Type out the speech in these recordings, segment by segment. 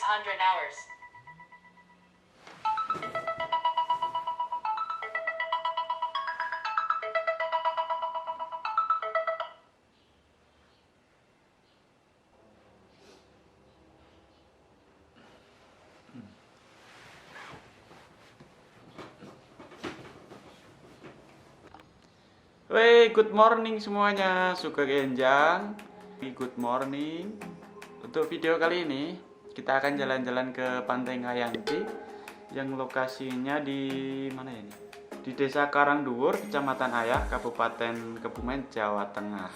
600 hours. Wey, good morning semuanya, suka genjang. Good morning. Untuk video kali ini kita akan jalan-jalan ke Pantai Menganti yang lokasinya di mana ya ini? Di Desa Karangduwur, Kecamatan Ayah, Kabupaten Kebumen, Jawa Tengah.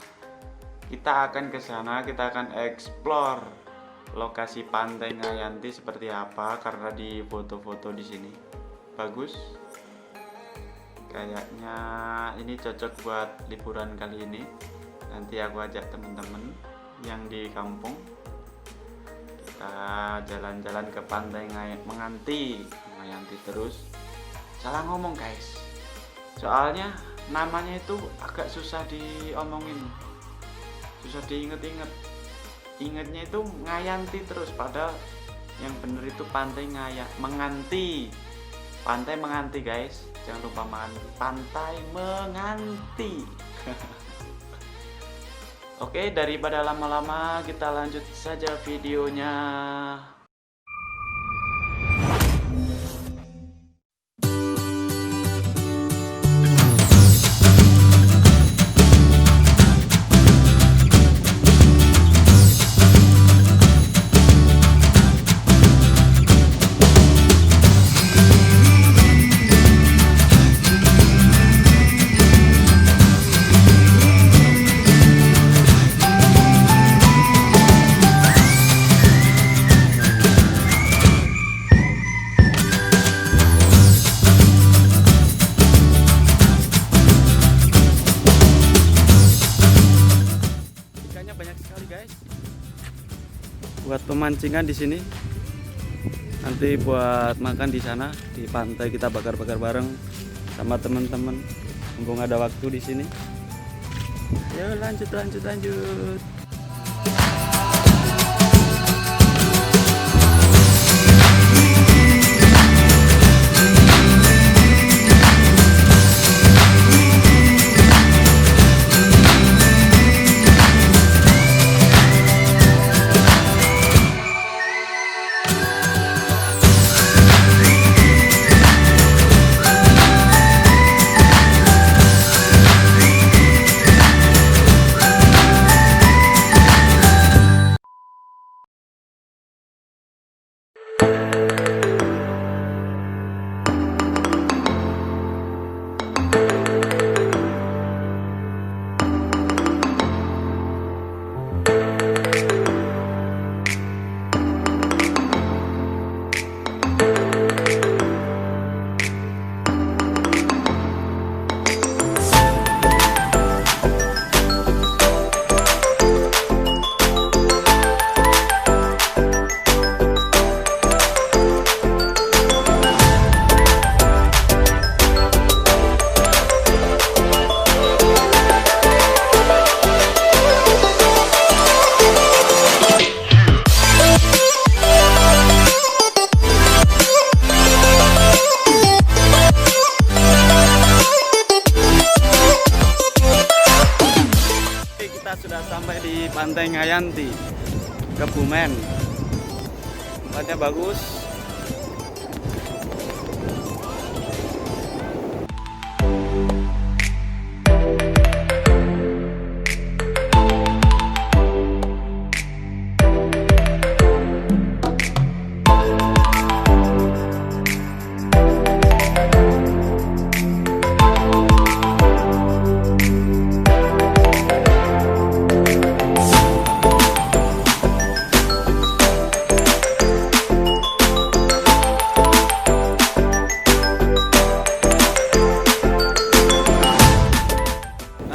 Kita akan ke sana, kita akan explore lokasi Pantai Menganti seperti apa karena di foto-foto di sini bagus. Kayaknya ini cocok buat liburan kali ini. Nanti aku ajak teman-teman yang di kampung. Kita jalan-jalan ke Pantai Menganti terus. Salah ngomong guys. Soalnya namanya itu agak susah diomongin. Susah diinget-inget. Ingatnya itu Ngayanti terus, padahal yang bener itu Pantai Menganti. Pantai Menganti guys. Jangan lupa Pantai Menganti. Oke, daripada lama-lama kita lanjut saja videonya. Buat pemancingan di sini, nanti buat makan di sana di pantai, kita bakar-bakar bareng sama teman-teman. Mumpung ada waktu di sini. Yuk lanjut. Sudah sampai di Pantai Menganti Kebumen. Tempatnya bagus.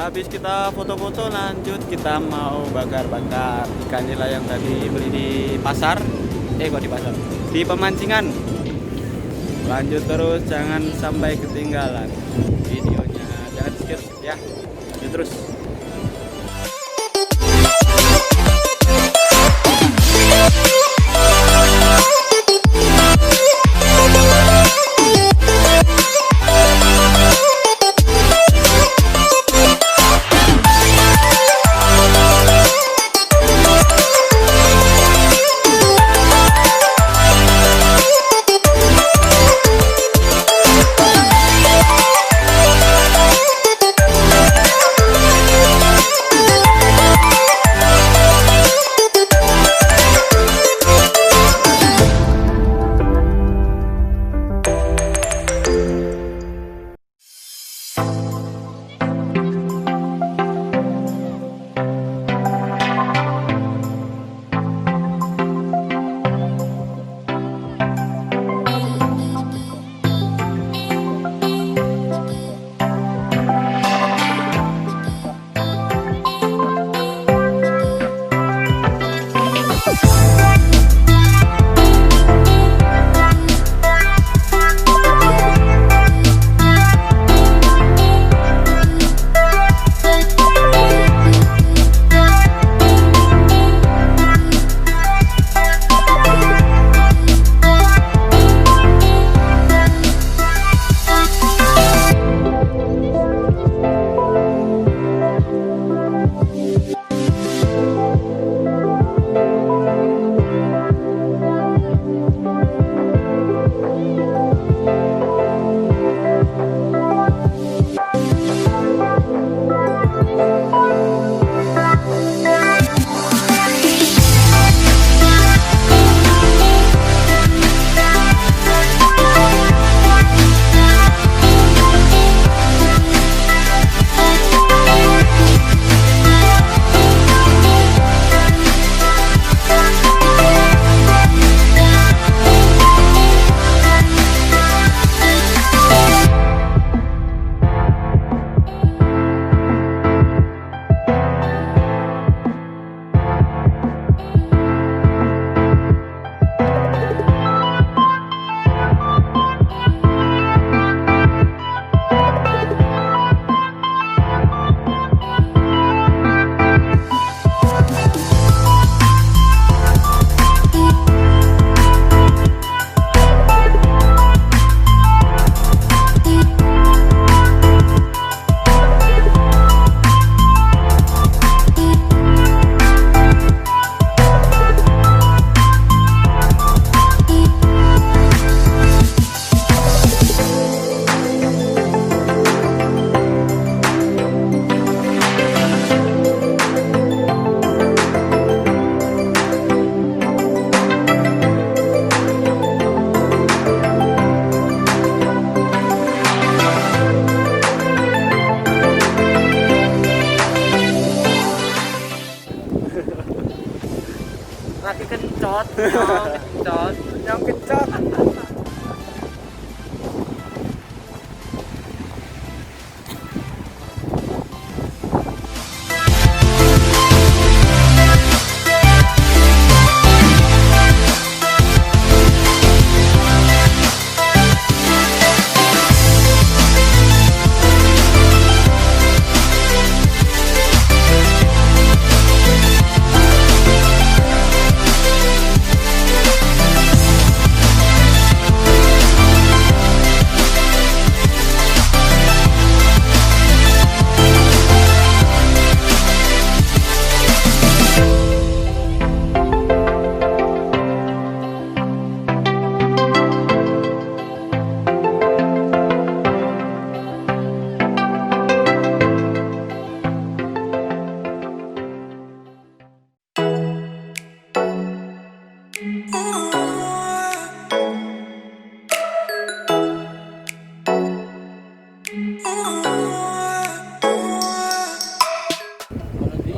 Habis kita foto-foto, lanjut kita mau bakar-bakar ikan nila yang tadi beli di pasar. Kok di pasar? Di pemancingan. Lanjut terus, jangan sampai ketinggalan videonya. Jangan skip ya. Lanjut terus. Yang kencot.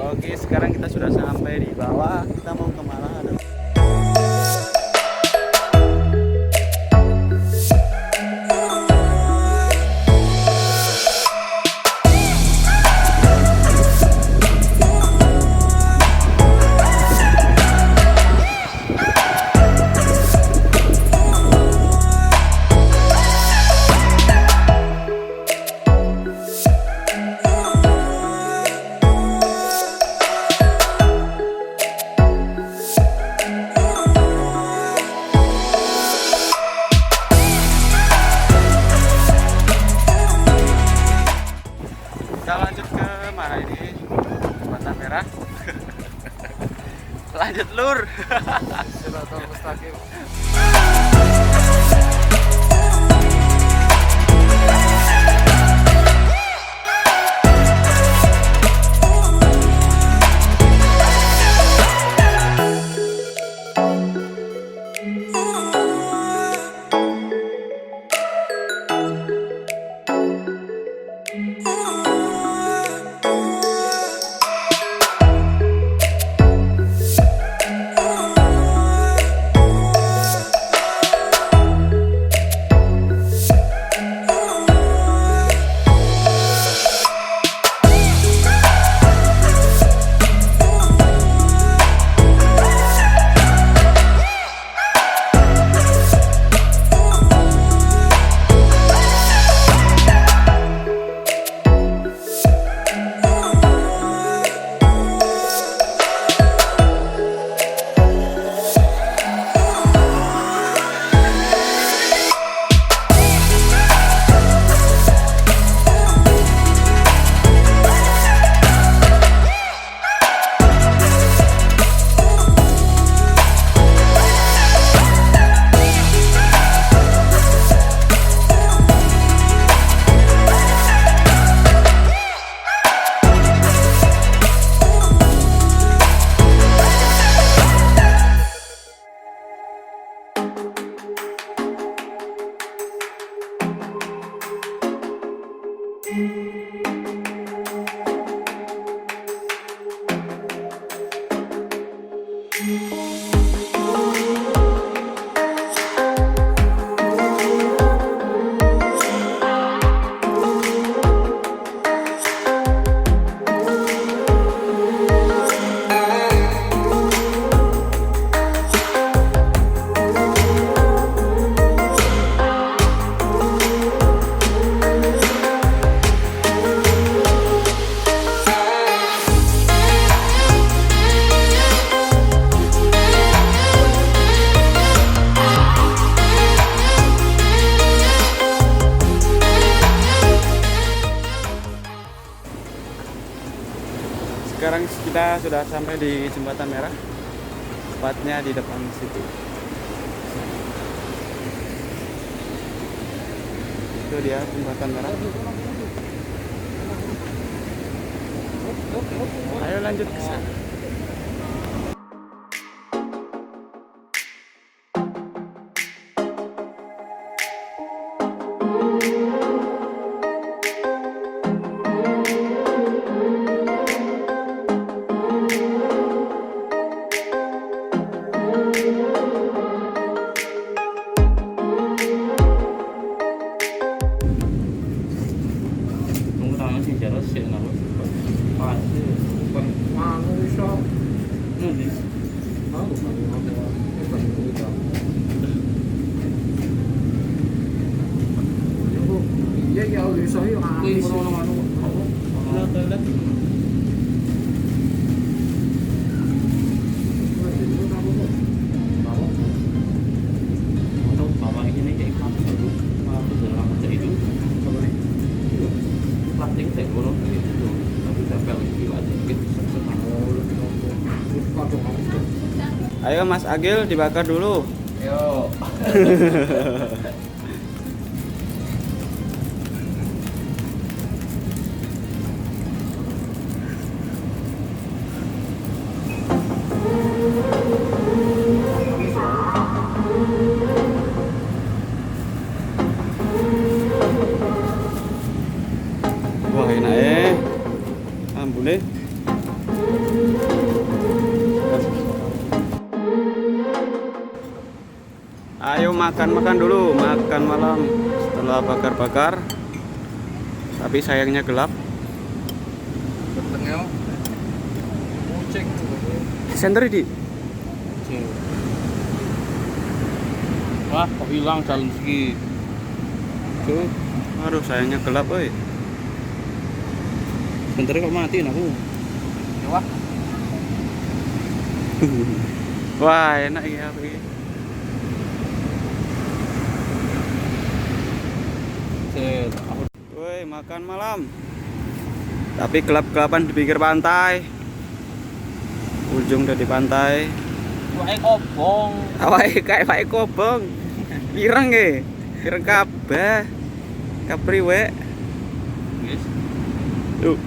Oke, sekarang kita sudah sampai di bawah. Kita mau kemana? Kita lanjut ke mana ini? Jembatan Merah. Lanjut lur. Siratul Mustaqim. Sekarang kita sudah sampai di Jembatan Merah, tepatnya di depan situ. Itu dia Jembatan Merah. Ayo lanjut ke sana. sing jare sik ngono. Pasti Bukan mana bisa. nanti. Aku kan ada bukan kita. Iya ya bisa ya. Kuwi ngono anu. Toilet. Bapak ini kayak apa dulu? Aku dalam kerja itu. Plastik saya kurang gitu. Tapi tempel itu aja gitu. Ayo Mas Agil dibakar dulu. Yo. Wah enak ambune. Ayo makan dulu, makan malam setelah bakar-bakar. Tapi sayangnya gelap. Betengnya kucing. Senter di. Wah, kok hilang jalan segi. Tuh, Aduh sayangnya gelap, oi. bentar kok matiin aku. Wah, Wah enak ya ini. Set, aku Woi makan malam. Tapi gelap-gelapan di pinggir pantai. Ujung dari pantai. wae kobong. Awake kayak wae kobong. Ireng nggih. Ireng kabeh. Kapriwe. Guys, Yuk.